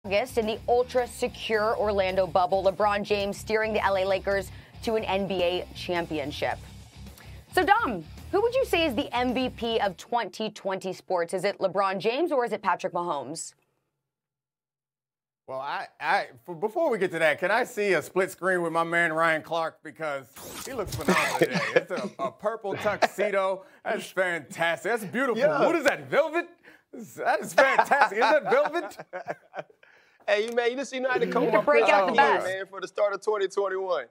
August in the ultra-secure Orlando bubble, LeBron James steering the LA Lakers to an NBA championship. So, Dom, who would you say is the MVP of 2020 sports? Is it LeBron James or is it Patrick Mahomes? Well, before we get to that, can I see a split screen with my man Ryan Clark, because he looks phenomenal today. It's a purple tuxedo. That's fantastic. That's beautiful. Yeah. What is that, velvet? That is fantastic. Is that velvet? Hey, man, you just know how to come to break out the best, man, for the start of 2021.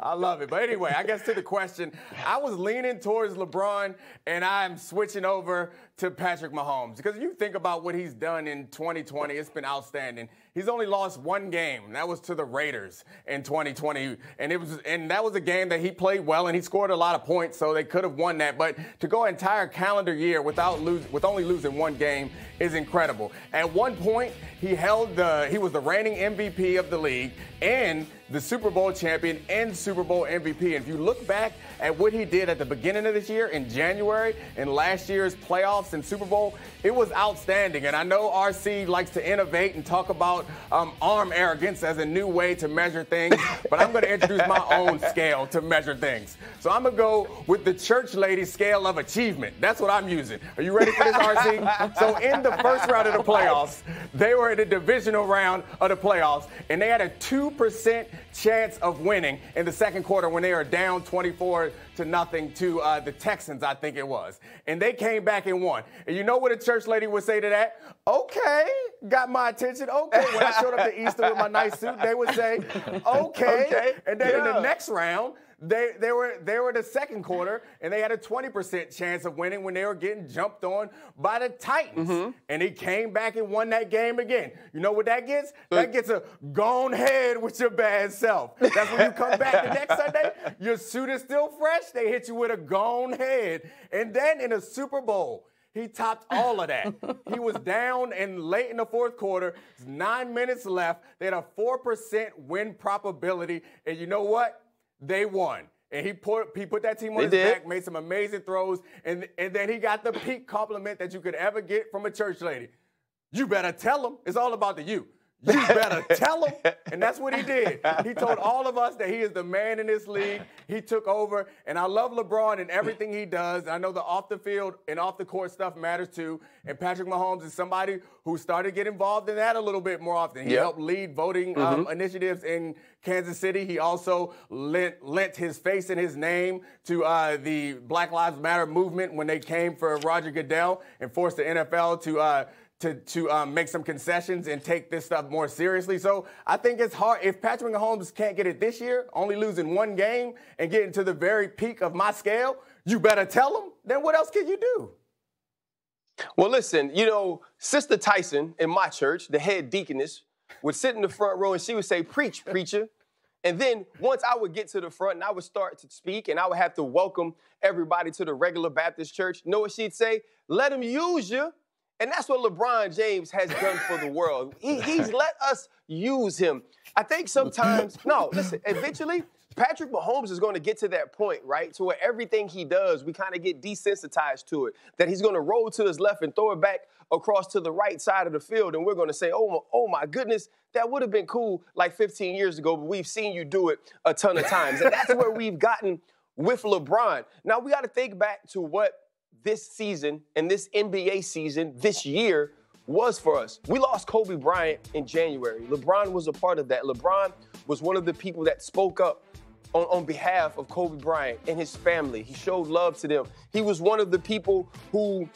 I love it. But anyway, I guess to the question, I was leaning towards LeBron, and I'm switching over to Patrick Mahomes. Because you think about what he's done in 2020, it's been outstanding. He's only lost one game, and that was to the Raiders in 2020. And that was a game that he played well, and he scored a lot of points, so they could have won that. But to go an entire calendar year with only losing one game is incredible. At one point, he was the reigning MVP of the league and the Super Bowl champion and Super Bowl MVP. And if you look back at what he did at the beginning of this year in January and last year's playoffs and Super Bowl, it was outstanding. And I know RC likes to innovate and talk about arm arrogance as a new way to measure things, but I'm going to introduce my own scale to measure things. So I'm going to go with the church lady scale of achievement. That's what I'm using. Are you ready for this, RC? So in the first round of the playoffs, they were in the divisional round of the playoffs, and they had a 2% chance of winning in the second quarter when they were down 24-0 to the Texans, I think it was. And they came back and won. And you know what a church lady would say to that? Okay, got my attention. Okay, when I showed up to Easter with my nice suit, they would say, okay. And then in the next round, they were the second quarter, and they had a 20% chance of winning when they were getting jumped on by the Titans. Mm-hmm. And he came back and won that game again. You know what that gets? That gets a gone head with your bad self. That's when you come back the next Sunday, your suit is still fresh, they hit you with a gone head. And then in a Super Bowl, he topped all of that. He was down and late in the fourth quarter. 9 minutes left. They had a 4% win probability. And you know what? They won. And he put that team on his back, made some amazing throws, and then he got the peak compliment that you could ever get from a church lady. You better tell him. It's all about the you. You better tell him. And that's what he did. He told all of us that he is the man in this league. He took over. And I love LeBron and everything he does. I know the off the field and off the court stuff matters too. And Patrick Mahomes is somebody who started to get involved in that a little bit more often. He helped lead voting initiatives in Kansas City. He also lent his face and his name to the Black Lives Matter movement when they came for Roger Goodell and forced the NFL to make some concessions and take this stuff more seriously. So I think it's hard. If Patrick Mahomes can't get it this year, only losing one game and getting to the very peak of my scale, you better tell him. Then what else can you do? Well, listen, Sister Tyson in my church, the head deaconess, would sit in the front row and she would say, "Preach, preacher." And then once I would get to the front and I would start to speak and I would have to welcome everybody to the regular Baptist church, you know what she'd say? "Let him use you." And that's what LeBron James has done for the world. He's let us use him. I think sometimes, eventually, Patrick Mahomes is going to get to that point, right, to where everything he does, we kind of get desensitized to it, that he's going to roll to his left and throw it back across to the right side of the field, and we're going to say, oh my goodness, that would have been cool like 15 years ago, but we've seen you do it a ton of times. And that's where we've gotten with LeBron. Now, we got to think back to what this season and this NBA season this year was for us. We lost Kobe Bryant in January. LeBron was a part of that. LeBron was one of the people that spoke up on behalf of Kobe Bryant and his family. He showed love to them. He was one of the people who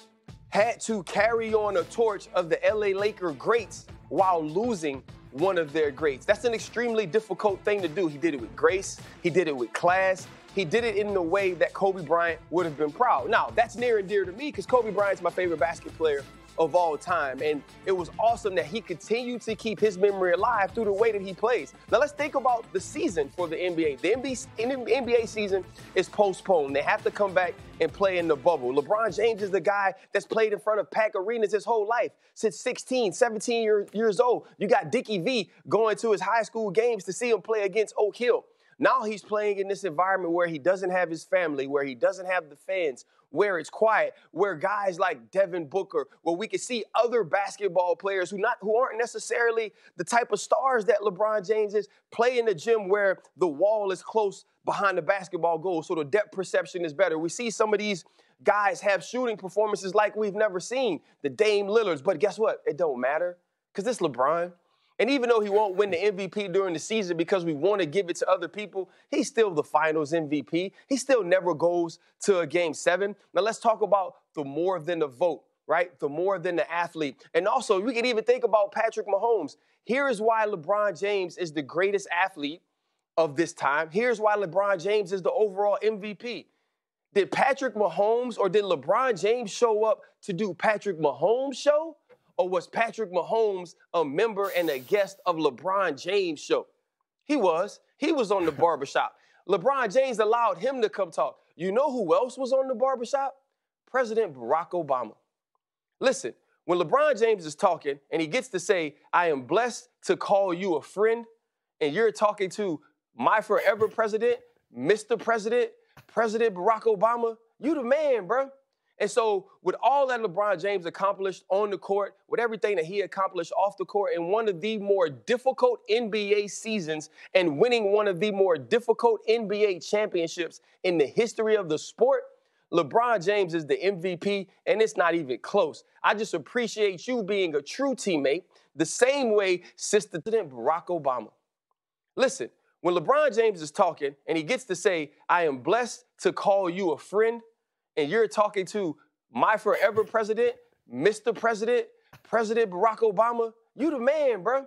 had to carry on a torch of the LA Laker greats while losing one of their greats. That's an extremely difficult thing to do. He did it with grace. He did it with class. He did it in the way that Kobe Bryant would have been proud. Now, that's near and dear to me because Kobe Bryant's my favorite basketball player of all time. And it was awesome that he continued to keep his memory alive through the way that he plays. Now, let's think about the season for the NBA. The NBA season is postponed. They have to come back and play in the bubble. LeBron James is the guy that's played in front of packed arenas his whole life, since 16, 17 years old. You got Dickie V going to his high school games to see him play against Oak Hill. Now he's playing in this environment where he doesn't have his family, where he doesn't have the fans, where it's quiet, where guys like Devin Booker, where we can see other basketball players who aren't necessarily the type of stars that LeBron James is, play in the gym where the wall is close behind the basketball goal, so the depth perception is better. We see some of these guys have shooting performances like we've never seen, the Dame Lillards, but guess what? It don't matter because it's LeBron. And even though he won't win the MVP during the season because we want to give it to other people, he's still the finals MVP. He still never goes to a game 7. Now let's talk about the more than the vote, right? The more than the athlete. And also, we can even think about Patrick Mahomes. Here is why LeBron James is the greatest athlete of this time. Here's why LeBron James is the overall MVP. Did Patrick Mahomes or did LeBron James show up to do Patrick Mahomes' show? Or was Patrick Mahomes a member and a guest of LeBron James' show? He was. He was on the barbershop. LeBron James allowed him to come talk. You know who else was on the barbershop? President Barack Obama. Listen, when LeBron James is talking and he gets to say, I am blessed to call you a friend, and you're talking to my forever president, Mr. President, President Barack Obama, you the man, bro. And so with all that LeBron James accomplished on the court, with everything that he accomplished off the court in one of the more difficult NBA seasons and winning one of the more difficult NBA championships in the history of the sport, LeBron James is the MVP, and it's not even close. I just appreciate you being a true teammate the same way Sister President Barack Obama. Listen, when LeBron James is talking and he gets to say, I am blessed to call you a friend, and you're talking to my forever president, Mr. President, President Barack Obama, you the man, bro.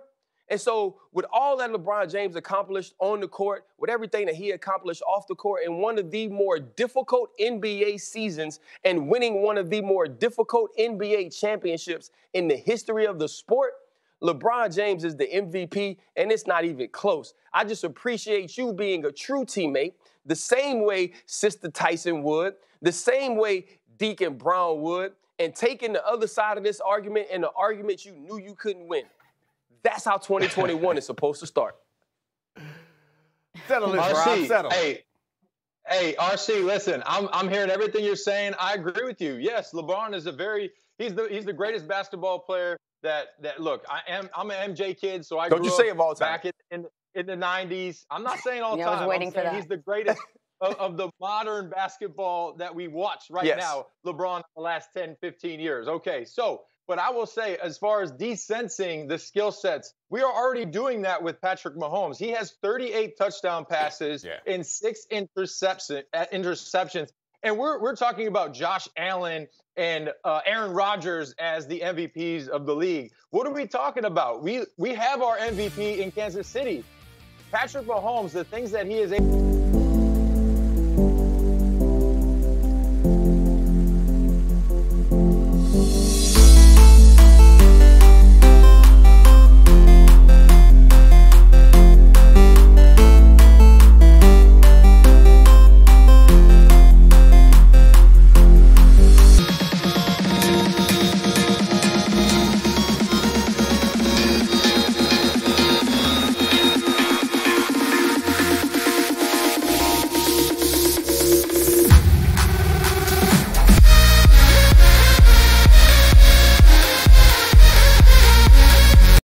And so with all that LeBron James accomplished on the court, with everything that he accomplished off the court in one of the more difficult NBA seasons and winning one of the more difficult NBA championships in the history of the sport, LeBron James is the MVP, and it's not even close. I just appreciate you being a true teammate the same way Sister Tyson would, the same way Deacon Brown would, and taking the other side of this argument and the argument you knew you couldn't win. That's how 2021 is supposed to start. Settle this, Rob. Settle. Hey, RC, listen, I'm hearing everything you're saying. I agree with you. Yes, LeBron is he's the greatest basketball player that look, I'm an MJ kid, so I Don't grew you say up of all time. back in the 90s. I'm not saying all Yeah, time. I was waiting I'm for saying that. he's the greatest of the modern basketball that we watch right now, LeBron, the last 10, 15 years. Okay, so, but I will say, as far as desensing the skill sets, we are already doing that with Patrick Mahomes. He has 38 touchdown passes and 6 interceptions. And we're talking about Josh Allen and Aaron Rodgers as the MVPs of the league. What are we talking about? We have our MVP in Kansas City. Patrick Mahomes, the things that he is able